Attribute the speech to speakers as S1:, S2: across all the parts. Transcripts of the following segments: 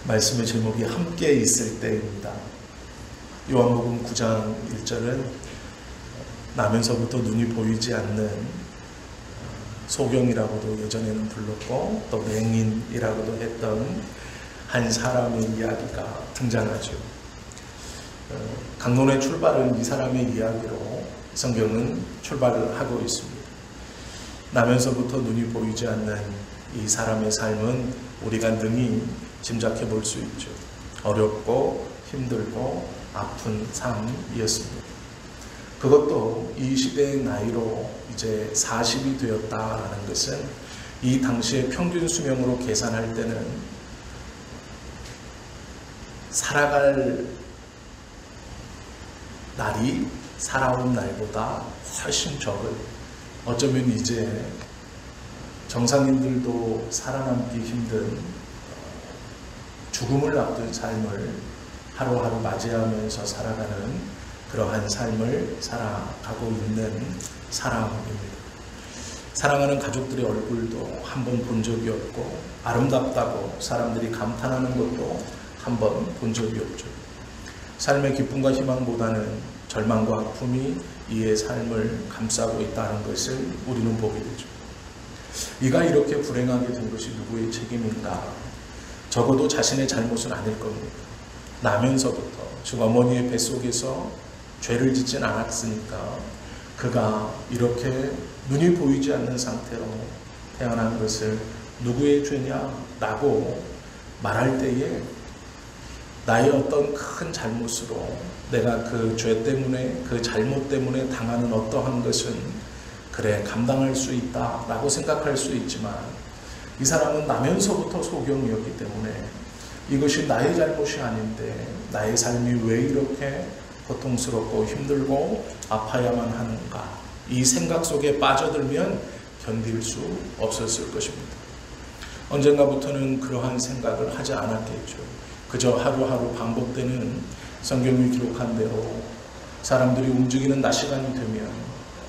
S1: 말씀의 제목이 함께 있을 때입니다. 요한복음 9장 1절은 나면서부터 눈이 보이지 않는 소경이라고도 예전에는 불렀고 또 맹인이라고도 했던 한 사람의 이야기가 등장하죠. 강론의 출발은 이 사람의 이야기로 성경은 출발을 하고 있습니다. 나면서부터 눈이 보이지 않는 이 사람의 삶은 우리가 능히 짐작해 볼 수 있죠. 어렵고 힘들고 아픈 삶이었습니다. 그것도 이 시대의 나이로 이제 40이 되었다라는 것은 이 당시의 평균 수명으로 계산할 때는 살아갈 날이 살아온 날보다 훨씬 적은, 어쩌면 이제 정상인들도 살아남기 힘든 죽음을 앞둔 삶을 하루하루 맞이하면서 살아가는 그러한 삶을 살아가고 있는 사람입니다. 사랑하는 가족들의 얼굴도 한 번 본 적이 없고 아름답다고 사람들이 감탄하는 것도 한 번 본 적이 없죠. 삶의 기쁨과 희망보다는 절망과 아픔이 이의 삶을 감싸고 있다는 것을 우리는 보게 되죠. 이가 이렇게 불행하게 된 것이 누구의 책임인가? 적어도 자신의 잘못은 아닐 겁니다. 나면서부터, 즉 어머니의 뱃속에서 죄를 짓진 않았으니까 그가 이렇게 눈이 보이지 않는 상태로 태어난 것을 누구의 죄냐라고 말할 때에 나의 어떤 큰 잘못으로 내가 그 죄 때문에, 그 잘못 때문에 당하는 어떠한 것은 그래 감당할 수 있다라고 생각할 수 있지만, 이 사람은 나면서부터 소경이었기 때문에 이것이 나의 잘못이 아닌데 나의 삶이 왜 이렇게 고통스럽고 힘들고 아파야만 하는가, 이 생각 속에 빠져들면 견딜 수 없었을 것입니다. 언젠가부터는 그러한 생각을 하지 않았겠죠. 그저 하루하루 반복되는 성경이 기록한 대로 사람들이 움직이는 낮 시간이 되면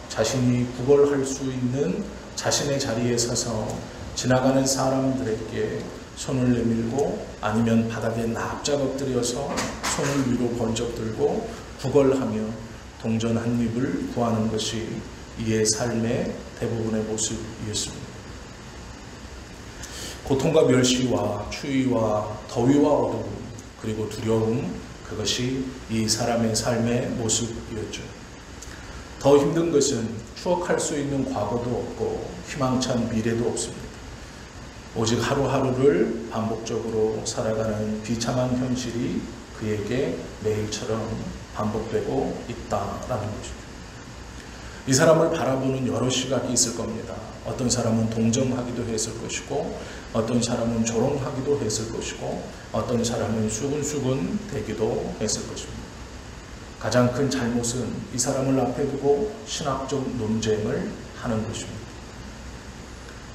S1: 자신이 구걸할 수 있는 자신의 자리에 서서 지나가는 사람들에게 손을 내밀고 아니면 바닥에 납작 엎드려서 손을 위로 번쩍 들고 구걸하며 동전 한 입을 구하는 것이 이의 삶의 대부분의 모습이었습니다. 고통과 멸시와 추위와 더위와 어두움 그리고 두려움, 그것이 이 사람의 삶의 모습이었죠. 더 힘든 것은 추억할 수 있는 과거도 없고 희망찬 미래도 없습니다. 오직 하루하루를 반복적으로 살아가는 비참한 현실이 그에게 매일처럼 반복되고 있다라는 것이죠. 이 사람을 바라보는 여러 시각이 있을 겁니다. 어떤 사람은 동정하기도 했을 것이고, 어떤 사람은 조롱하기도 했을 것이고, 어떤 사람은 수근수근 대기도 했을 것입니다. 가장 큰 잘못은 이 사람을 앞에 두고 신학적 논쟁을 하는 것입니다.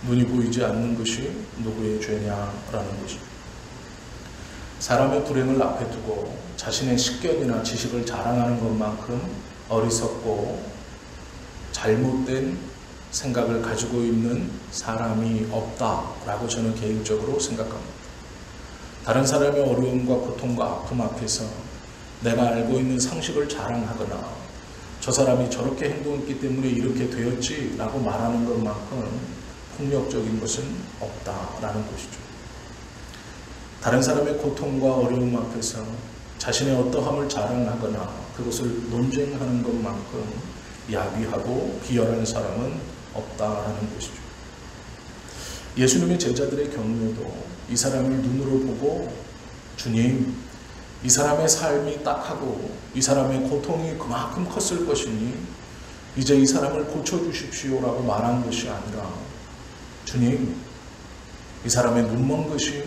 S1: 눈이 보이지 않는 것이 누구의 죄냐라는 것입니다. 사람의 불행을 앞에 두고 자신의 식견이나 지식을 자랑하는 것만큼 어리석고 잘못된 생각을 가지고 있는 사람이 없다라고 저는 개인적으로 생각합니다. 다른 사람의 어려움과 고통과 아픔 앞에서 내가 알고 있는 상식을 자랑하거나 저 사람이 저렇게 행동했기 때문에 이렇게 되었지라고 말하는 것만큼 폭력적인 것은 없다라는 것이죠. 다른 사람의 고통과 어려움 앞에서 자신의 어떠함을 자랑하거나 그것을 논쟁하는 것만큼 야비하고 비열한 사람은 없다라는 것이죠. 예수님의 제자들의 경우에도 이 사람을 눈으로 보고 주님, 이 사람의 삶이 딱하고 이 사람의 고통이 그만큼 컸을 것이니 이제 이 사람을 고쳐주십시오라고 말한 것이 아니라 주님, 이 사람의 눈먼 것이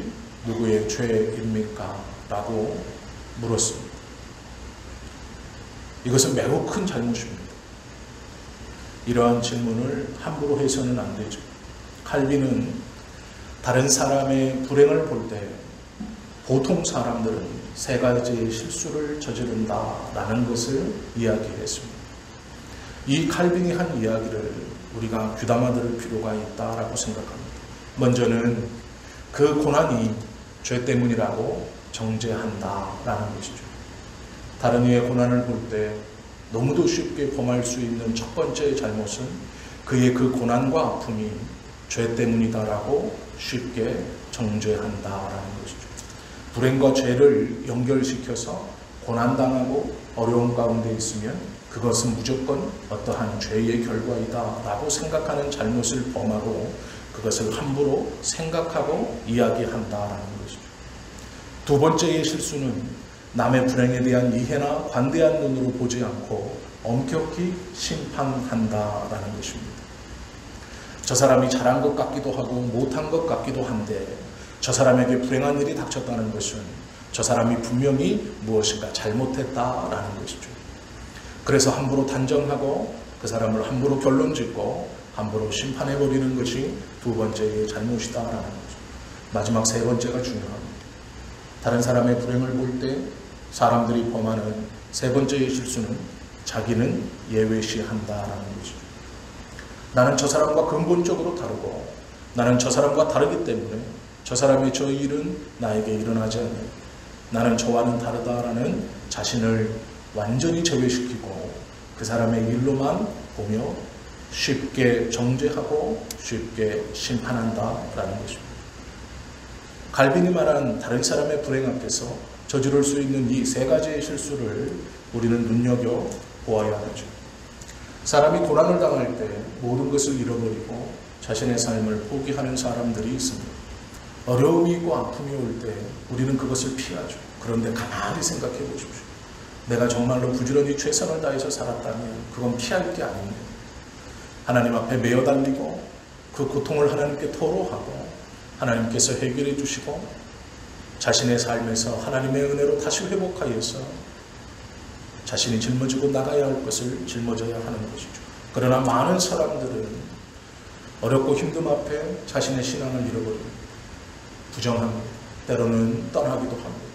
S1: 누구의 죄입니까? 라고 물었습니다. 이것은 매우 큰 잘못입니다. 이러한 질문을 함부로 해서는 안 되죠. 칼빈은 다른 사람의 불행을 볼 때 보통 사람들은 세 가지의 실수를 저지른다라는 것을 이야기했습니다. 이 칼빈이 한 이야기를 우리가 귀담아 들을 필요가 있다라고 생각합니다. 먼저는 그 고난이 죄 때문이라고 정죄한다라는 것이죠. 다른 이의 고난을 볼 때 너무도 쉽게 범할 수 있는 첫 번째 잘못은 그의 그 고난과 아픔이 죄 때문이다라고 쉽게 정죄한다라는 것이죠. 불행과 죄를 연결시켜서 고난당하고 어려움 가운데 있으면 그것은 무조건 어떠한 죄의 결과이다라고 생각하는 잘못을 범하고 그것을 함부로 생각하고 이야기한다라는 것이죠. 두 번째의 실수는 남의 불행에 대한 이해나 관대한 눈으로 보지 않고 엄격히 심판한다라는 것입니다. 저 사람이 잘한 것 같기도 하고 못한 것 같기도 한데 저 사람에게 불행한 일이 닥쳤다는 것은 저 사람이 분명히 무엇인가 잘못했다라는 것이죠. 그래서 함부로 단정하고 그 사람을 함부로 결론짓고 함부로 심판해버리는 것이 두 번째의 잘못이다라는 거죠. 마지막 세 번째가 중요합니다. 다른 사람의 불행을 볼 때 사람들이 범하는 세 번째의 실수는 자기는 예외시한다라는 것이죠. 나는 저 사람과 근본적으로 다르고 나는 저 사람과 다르기 때문에 저 사람의 저 일은 나에게 일어나지 않아요. 나는 저와는 다르다라는 자신을 완전히 제외시키고 그 사람의 일로만 보며 쉽게 정죄하고 쉽게 심판한다라는 것입니다. 갈빈이 말한 다른 사람의 불행 앞에서 저지를 수 있는 이 세 가지의 실수를 우리는 눈여겨보아야 하죠. 사람이 고난을 당할 때 모든 것을 잃어버리고 자신의 삶을 포기하는 사람들이 있습니다. 어려움이 있고 아픔이 올 때 우리는 그것을 피하죠. 그런데 가만히 생각해 보십시오. 내가 정말로 부지런히 최선을 다해서 살았다면 그건 피할 게 아닙니다. 하나님 앞에 매어 달리고 그 고통을 하나님께 토로하고 하나님께서 해결해 주시고 자신의 삶에서 하나님의 은혜로 다시 회복하여서 자신이 짊어지고 나가야 할 것을 짊어져야 하는 것이죠. 그러나 많은 사람들은 어렵고 힘듦 앞에 자신의 신앙을 잃어버립니다. 부정합니다. 때로는 떠나기도 합니다.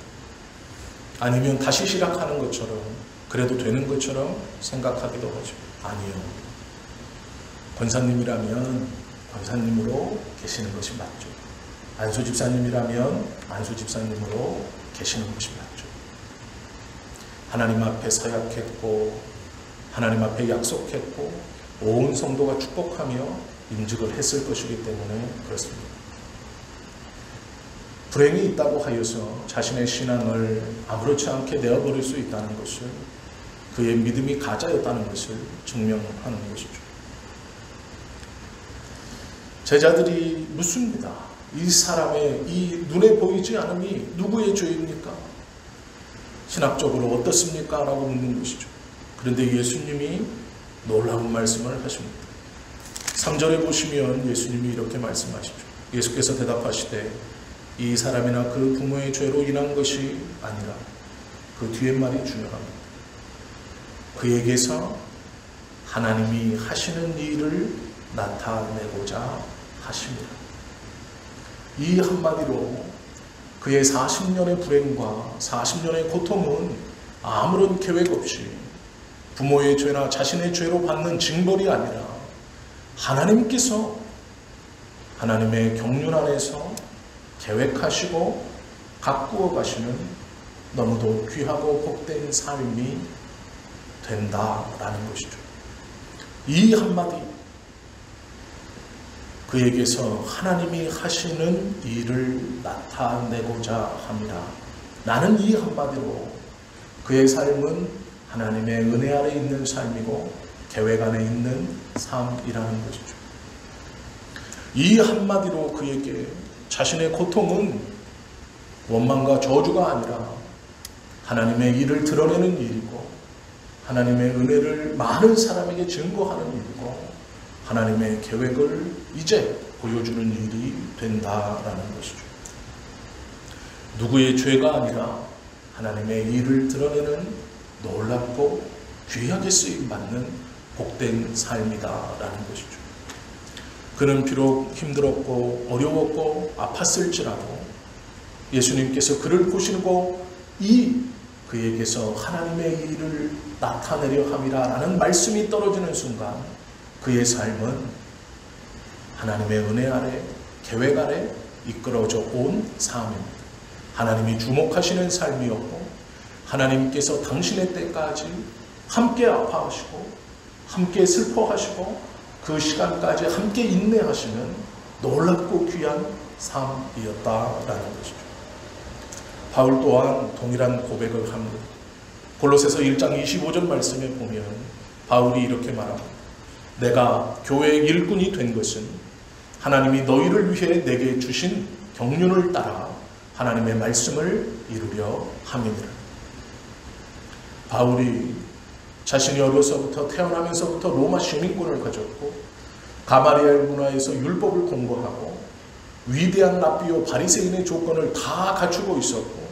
S1: 아니면 다시 시작하는 것처럼 그래도 되는 것처럼 생각하기도 하죠. 아니요. 권사님이라면 권사님으로 계시는 것이 맞죠. 안수 집사님이라면 안수 집사님으로 계시는 것이 맞죠. 하나님 앞에 서약했고 하나님 앞에 약속했고 온 성도가 축복하며 인직을 했을 것이기 때문에 그렇습니다. 불행이 있다고 하여서 자신의 신앙을 아무렇지 않게 내어버릴 수 있다는 것을 그의 믿음이 가짜였다는 것을 증명하는 것이죠. 제자들이 묻습니다. 이 사람의 이 눈에 보이지 않음이 누구의 죄입니까? 신학적으로 어떻습니까? 라고 묻는 것이죠. 그런데 예수님이 놀라운 말씀을 하십니다. 3절에 보시면 예수님이 이렇게 말씀하시죠. 예수께서 대답하시되 이 사람이나 그 부모의 죄로 인한 것이 아니라 그 뒤에 말이 중요합니다. 그에게서 하나님이 하시는 일을 나타내고자 하십니다. 이 한마디로 그의 40년의 불행과 40년의 고통은 아무런 계획 없이 부모의 죄나 자신의 죄로 받는 징벌이 아니라 하나님께서 하나님의 경륜 안에서 계획하시고 가꾸어 가시는 너무도 귀하고 복된 삶이 된다라는 것이죠. 이 한마디, 그에게서 하나님이 하시는 일을 나타내고자 합니다. 나는 이 한마디로 그의 삶은 하나님의 은혜 아래 있는 삶이고 계획 안에 있는 삶이라는 것이죠. 이 한마디로 그에게 자신의 고통은 원망과 저주가 아니라 하나님의 일을 드러내는 일이고 하나님의 은혜를 많은 사람에게 증거하는 일이고 하나님의 계획을 이제 보여주는 일이 된다라는 것이죠. 누구의 죄가 아니라 하나님의 일을 드러내는 놀랍고 귀하게 쓰임받는 복된 삶이다라는 것이죠. 그는 비록 힘들었고 어려웠고 아팠을지라도 예수님께서 그를 보시고 그에게서 하나님의 일을 나타내려 함이라라는 말씀이 떨어지는 순간 그의 삶은 하나님의 은혜 아래 계획 아래 이끌어져 온 삶입니다. 하나님이 주목하시는 삶이었고, 하나님께서 당신의 때까지 함께 아파하시고 함께 슬퍼하시고 그 시간까지 함께 인내하시는 놀랍고 귀한 삶이었다라는 것이죠. 바울 또한 동일한 고백을 합니다. 골로새서 1장 25절 말씀에 보면 바울이 이렇게 말합니다. 내가 교회의 일꾼이 된 것은 하나님이 너희를 위해 내게 주신 경륜을 따라 하나님의 말씀을 이루려 함이니라. 바울이 자신이 어려서부터 태어나면서부터 로마 시민권을 가졌고 가마리엘 문화에서 율법을 공부하고 위대한 랍비요 바리새인의 조건을 다 갖추고 있었고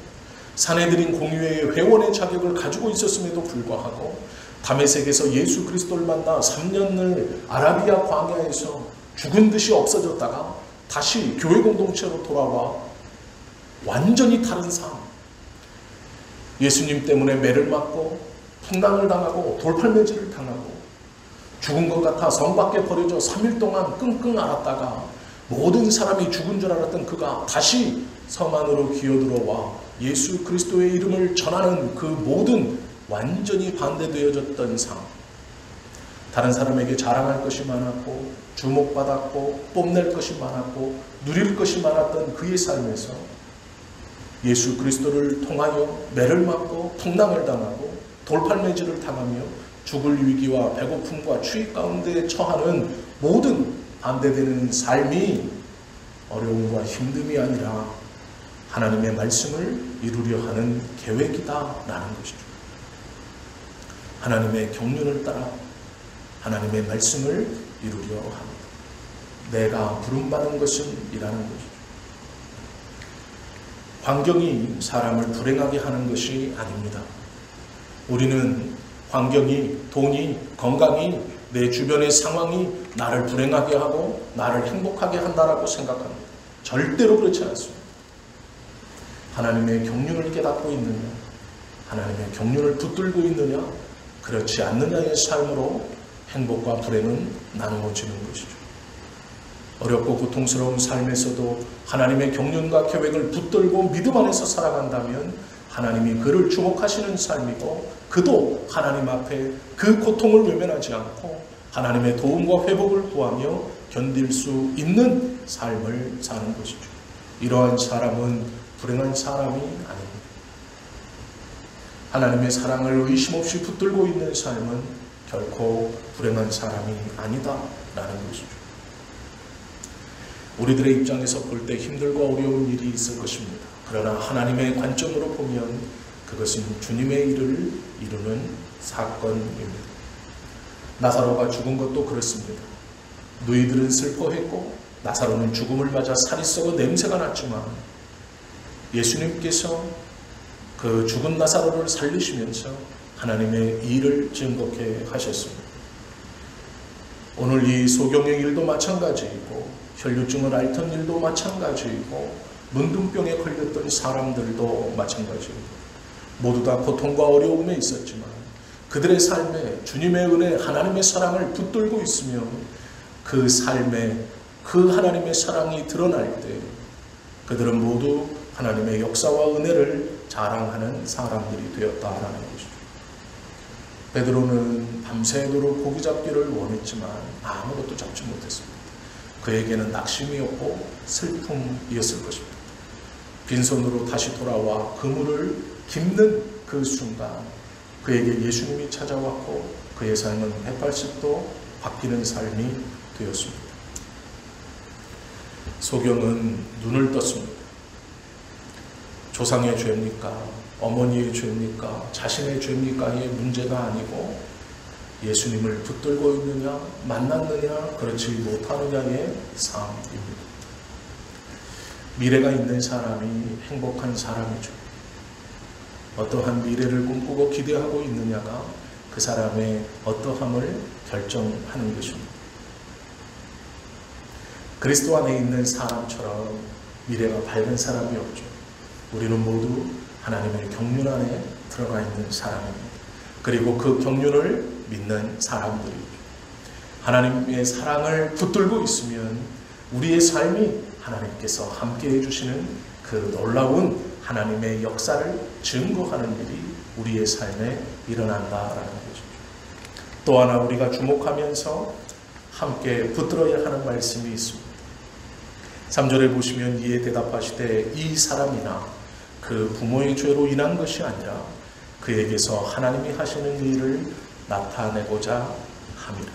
S1: 산헤드린 공의회의 회원의 자격을 가지고 있었음에도 불구하고 다메섹에서 예수 그리스도를 만나 3년을 아라비아 광야에서 죽은 듯이 없어졌다가 다시 교회 공동체로 돌아와 완전히 다른 삶, 예수님 때문에 매를 맞고 풍랑을 당하고 돌팔매질을 당하고 죽은 것 같아 성 밖에 버려져 3일 동안 끙끙 앓았다가 모든 사람이 죽은 줄 알았던 그가 다시 성 안으로 기어들어와 예수 그리스도의 이름을 전하는 그 모든 완전히 반대되어졌던 삶, 다른 사람에게 자랑할 것이 많았고 주목받았고 뽐낼 것이 많았고 누릴 것이 많았던 그의 삶에서 예수 그리스도를 통하여 매를 맞고 풍랑을 당하고 돌팔매질을 당하며 죽을 위기와 배고픔과 추위 가운데 처하는 모든 반대되는 삶이 어려움과 힘듦이 아니라 하나님의 말씀을 이루려 하는 계획이다라는 것이죠. 하나님의 경륜을 따라 하나님의 말씀을 이루려 합니다. 내가 부름받은 것은 이라는 것이죠. 환경이 사람을 불행하게 하는 것이 아닙니다. 우리는 환경이, 돈이, 건강이, 내 주변의 상황이 나를 불행하게 하고 나를 행복하게 한다라고 생각합니다. 절대로 그렇지 않습니다. 하나님의 경륜을 깨닫고 있느냐, 하나님의 경륜을 붙들고 있느냐, 그렇지 않느냐의 삶으로 행복과 불행은 나누어지는 것이죠. 어렵고 고통스러운 삶에서도 하나님의 경륜과 계획을 붙들고 믿음 안에서 살아간다면 하나님이 그를 주목하시는 삶이고 그도 하나님 앞에 그 고통을 외면하지 않고 하나님의 도움과 회복을 구하며 견딜 수 있는 삶을 사는 것이죠. 이러한 사람은 불행한 사람이 아닙니다. 하나님의 사랑을 의심 없이 붙들고 있는 삶은 결코 불행한 사람이 아니다라는 것이죠. 우리들의 입장에서 볼 때 힘들고 어려운 일이 있을 것입니다. 그러나 하나님의 관점으로 보면 그것은 주님의 일을 이루는 사건입니다. 나사로가 죽은 것도 그렇습니다. 누이들은 슬퍼했고 나사로는 죽음을 맞아 살이 썩어 냄새가 났지만 예수님께서 그 죽은 나사로를 살리시면서 하나님의 일을 증거케 하셨습니다. 오늘 이 소경의 일도 마찬가지이고 혈류증을 앓던 일도 마찬가지이고 문둥병에 걸렸던 사람들도 마찬가지이고 모두 다 고통과 어려움에 있었지만 그들의 삶에 주님의 은혜, 하나님의 사랑을 붙들고 있으며 그 삶에 그 하나님의 사랑이 드러날 때 그들은 모두 하나님의 역사와 은혜를 자랑하는 사람들이 되었다라는 것이죠. 베드로는 밤새도록 고기 잡기를 원했지만 아무것도 잡지 못했습니다. 그에게는 낙심이었고 슬픔이었을 것입니다. 빈손으로 다시 돌아와 그물을 깁는 그 순간 그에게 예수님이 찾아왔고 그의 삶은 180도 바뀌는 삶이 되었습니다. 소경은 눈을 떴습니다. 조상의 죄입니까? 어머니의 죄입니까? 자신의 죄입니까?의 문제가 아니고 예수님을 붙들고 있느냐, 만났느냐, 그렇지 못하느냐의 삶입니다. 미래가 있는 사람이 행복한 사람이죠. 어떠한 미래를 꿈꾸고 기대하고 있느냐가 그 사람의 어떠함을 결정하는 것입니다. 그리스도 안에 있는 사람처럼 미래가 밝은 사람이 없죠. 우리는 모두 하나님의 경륜 안에 들어가 있는 사람입니다. 그리고 그 경륜을 믿는 사람들이죠. 하나님의 사랑을 붙들고 있으면 우리의 삶이 하나님께서 함께 해주시는 그 놀라운 하나님의 역사를 증거하는 일이 우리의 삶에 일어난다라는 것이죠. 또 하나 우리가 주목하면서 함께 붙들어야 하는 말씀이 있습니다. 3절에 보시면 이에 대답하시되 이 사람이나 그 부모의 죄로 인한 것이 아니라 그에게서 하나님이 하시는 일을 나타내고자 함이라.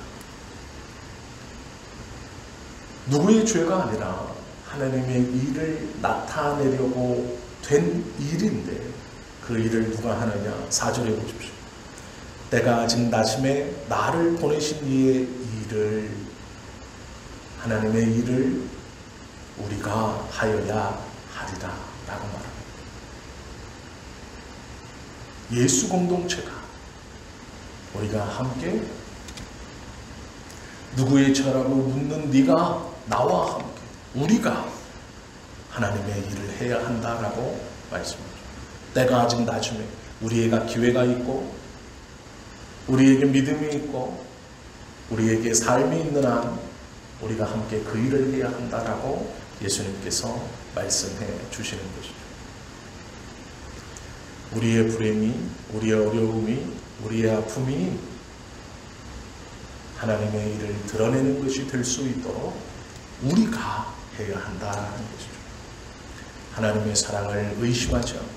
S1: 누구의 죄가 아니라 하나님의 일을 나타내려고 된 일인데 그 일을 누가 하느냐? 4절에 보십시오. 때가 아직 낮음에 나를 보내신 이의 일을, 하나님의 일을 우리가 하여야 하리라 라고 말합니다. 예수 공동체가 우리가 함께 누구의 죄라고 묻는 네가 나와 함께 우리가 하나님의 일을 해야 한다라고 말씀하죠. 때가 아직 낮음에 우리에게 기회가 있고 우리에게 믿음이 있고 우리에게 삶이 있는 한 우리가 함께 그 일을 해야 한다라고 예수님께서 말씀해 주시는 것이죠. 우리의 불행이, 우리의 어려움이, 우리의 아픔이 하나님의 일을 드러내는 것이 될 수 있도록 우리가 해야 한다는 것이죠. 하나님의 사랑을 의심하지 않고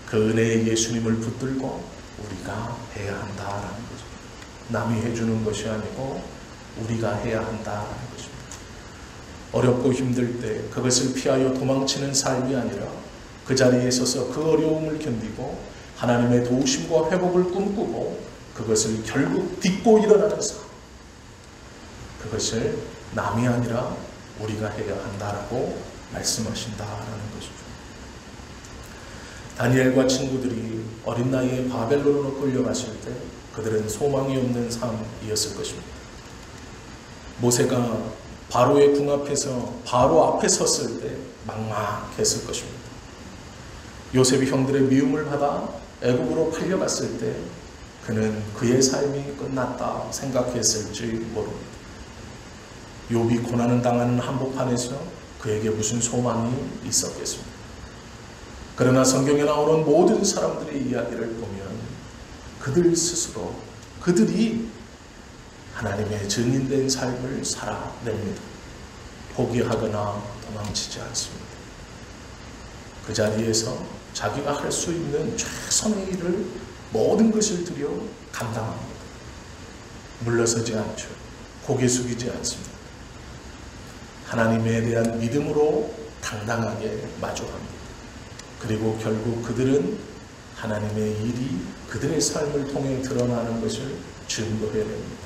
S1: 그 은혜의 예수님을 붙들고 우리가 해야 한다는 거죠. 남이 해주는 것이 아니고 우리가 해야 한다는 것입니다. 어렵고 힘들 때 그것을 피하여 도망치는 삶이 아니라 그 자리에 서서 그 어려움을 견디고 하나님의 도우심과 회복을 꿈꾸고 그것을 결국 딛고 일어나는 삶, 그것을 남이 아니라 우리가 해야 한다라고 말씀하신다라는 것이죠. 다니엘과 친구들이 어린 나이에 바벨론으로 끌려갔을 때 그들은 소망이 없는 삶이었을 것입니다. 모세가 바로의 궁 앞에서 바로 앞에 섰을 때 막막했을 것입니다. 요셉이 형들의 미움을 받아 애국으로 팔려갔을 때 그는 그의 삶이 끝났다 생각했을지 모릅니다. 욥이 고난을 당하는 한복판에서 그에게 무슨 소망이 있었겠습니까? 그러나 성경에 나오는 모든 사람들의 이야기를 보면 그들 스스로 그들이 하나님의 증인된 삶을 살아냅니다. 포기하거나 도망치지 않습니다. 그 자리에서 자기가 할 수 있는 최선의 일을 모든 것을 들여 감당합니다. 물러서지 않죠. 고개 숙이지 않습니다. 하나님에 대한 믿음으로 당당하게 마주합니다. 그리고 결국 그들은 하나님의 일이 그들의 삶을 통해 드러나는 것을 증거해냅니다.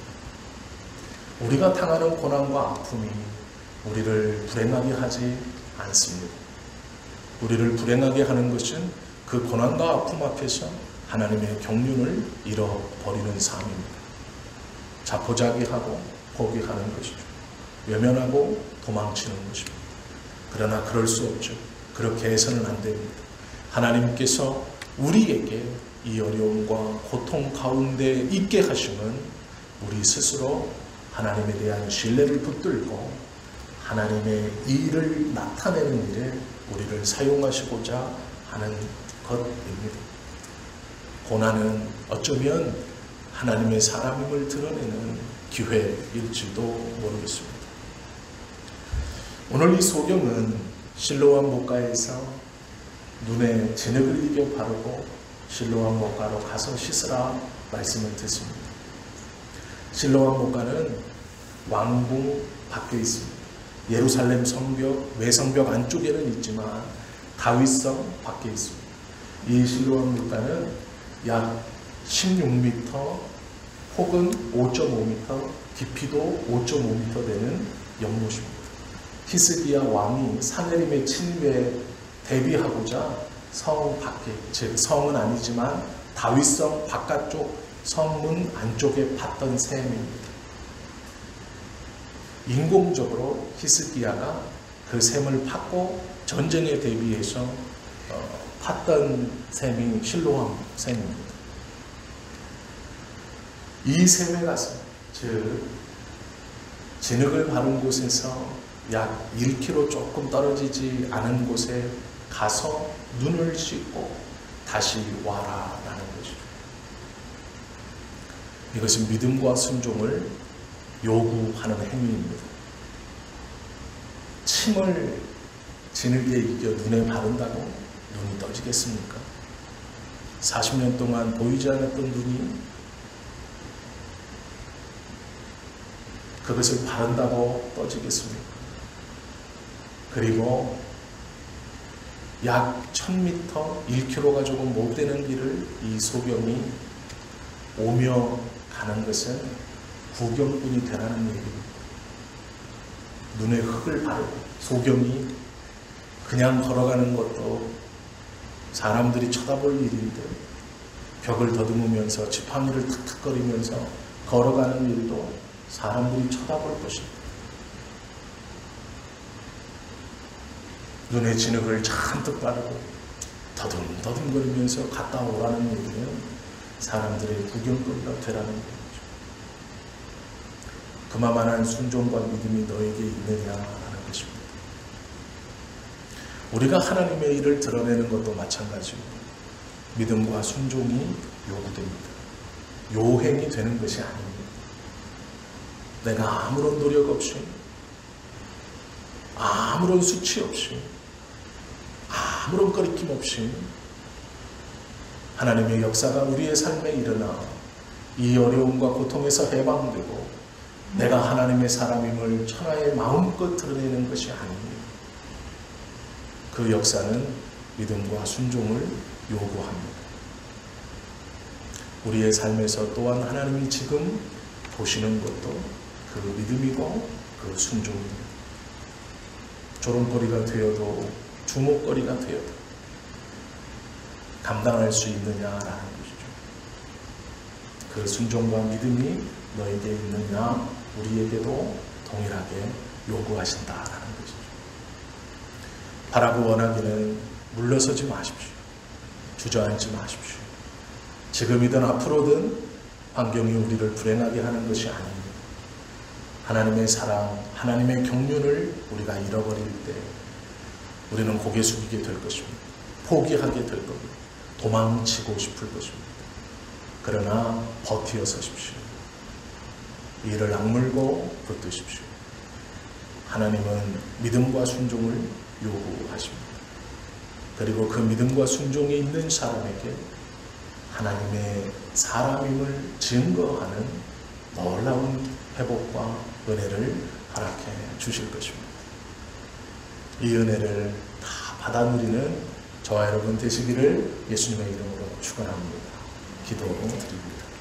S1: 우리가 당하는 고난과 아픔이 우리를 불행하게 하지 않습니다. 우리를 불행하게 하는 것은 그 고난과 아픔 앞에서 하나님의 경륜을 잃어버리는 삶입니다. 자포자기하고 포기하는 것이죠. 외면하고 도망치는 것입니다. 그러나 그럴 수 없죠. 그렇게 해서는 안 됩니다. 하나님께서 우리에게 이 어려움과 고통 가운데 있게 하심은 우리 스스로 하나님에 대한 신뢰를 붙들고 하나님의 일을 나타내는 일에 우리를 사용하시고자 하는 것입니다. 고난은 어쩌면 하나님의 사람임을 드러내는 기회일지도 모르겠습니다. 오늘 이 소경은 실로암 목가에서 눈에 진흙을 이겨 바르고 실로암 목가로 가서 씻으라 말씀을 듣습니다. 실로암 목가는 왕궁 밖에 있습니다. 예루살렘 성벽, 외성벽 안쪽에는 있지만 다윗성 밖에 있습니다. 이 실로암 목가는 약 16m 혹은 5.5m, 깊이도 5.5m 되는 연못입니다. 히스기야 왕이 사내림의 침입에 대비하고자 성 밖에, 즉 성은 아니지만 다윗성 바깥쪽 성문 안쪽에 팠던 샘입니다. 인공적으로 히스기야가 그 샘을 팠고 전쟁에 대비해서 팠던 샘이 실로암 샘입니다. 이 샘에 가서, 즉 진흙을 바른 곳에서 약 1km 조금 떨어지지 않은 곳에 가서 눈을 씻고 다시 와라라는 것이죠. 이것은 믿음과 순종을 요구하는 행위입니다. 침을 지늘게 이겨 눈에 바른다고 눈이 떠지겠습니까? 40년 동안 보이지 않았던 눈이 그것을 바른다고 떠지겠습니까? 그리고 약 1000m, 1km가 조금 못 되는 길을 이 소경이 오며 가는 것은 구경꾼이 되라는 얘기입니다. 눈에 흙을 바르고 소경이 그냥 걸어가는 것도 사람들이 쳐다볼 일인데 벽을 더듬으면서 지팡이를 툭툭거리면서 걸어가는 일도 사람들이 쳐다볼 것입니다. 눈에 진흙을 잔뜩 바르고 더듬더듬거리면서 갔다 오라는 얘기는 사람들의 구경거리가 되라는 얘기죠. 그만한 순종과 믿음이 너에게 있느냐라는 것입니다. 우리가 하나님의 일을 드러내는 것도 마찬가지고 믿음과 순종이 요구됩니다. 요행이 되는 것이 아닙니다. 내가 아무런 노력 없이, 아무런 수치 없이, 아무런 거리낌 없이 하나님의 역사가 우리의 삶에 일어나 이 어려움과 고통에서 해방되고 내가 하나님의 사람임을 천하에 마음껏 드러내는 것이 아닙니다. 그 역사는 믿음과 순종을 요구합니다. 우리의 삶에서 또한 하나님이 지금 보시는 것도 그 믿음이고 그 순종입니다. 조롱거리가 되어도 주목거리가 되어도 감당할 수 있느냐라는 것이죠. 그 순종과 믿음이 너에게 있느냐 우리에게도 동일하게 요구하신다라는 것이죠. 바라고 원하기는 물러서지 마십시오. 주저앉지 마십시오. 지금이든 앞으로든 환경이 우리를 불행하게 하는 것이 아닙니다. 하나님의 사랑, 하나님의 경륜을 우리가 잃어버릴 때 우리는 고개 숙이게 될 것입니다. 포기하게 될 겁니다. 도망치고 싶을 것입니다. 그러나 버티어 서십시오. 이를 악물고 붙드십시오. 하나님은 믿음과 순종을 요구하십니다. 그리고 그 믿음과 순종이 있는 사람에게 하나님의 사람임을 증거하는 놀라운 회복과 은혜를 허락해 주실 것입니다. 이 은혜를 다 받아 누리는 저와 여러분 되시기를 예수님의 이름으로 축원합니다. 기도드립니다.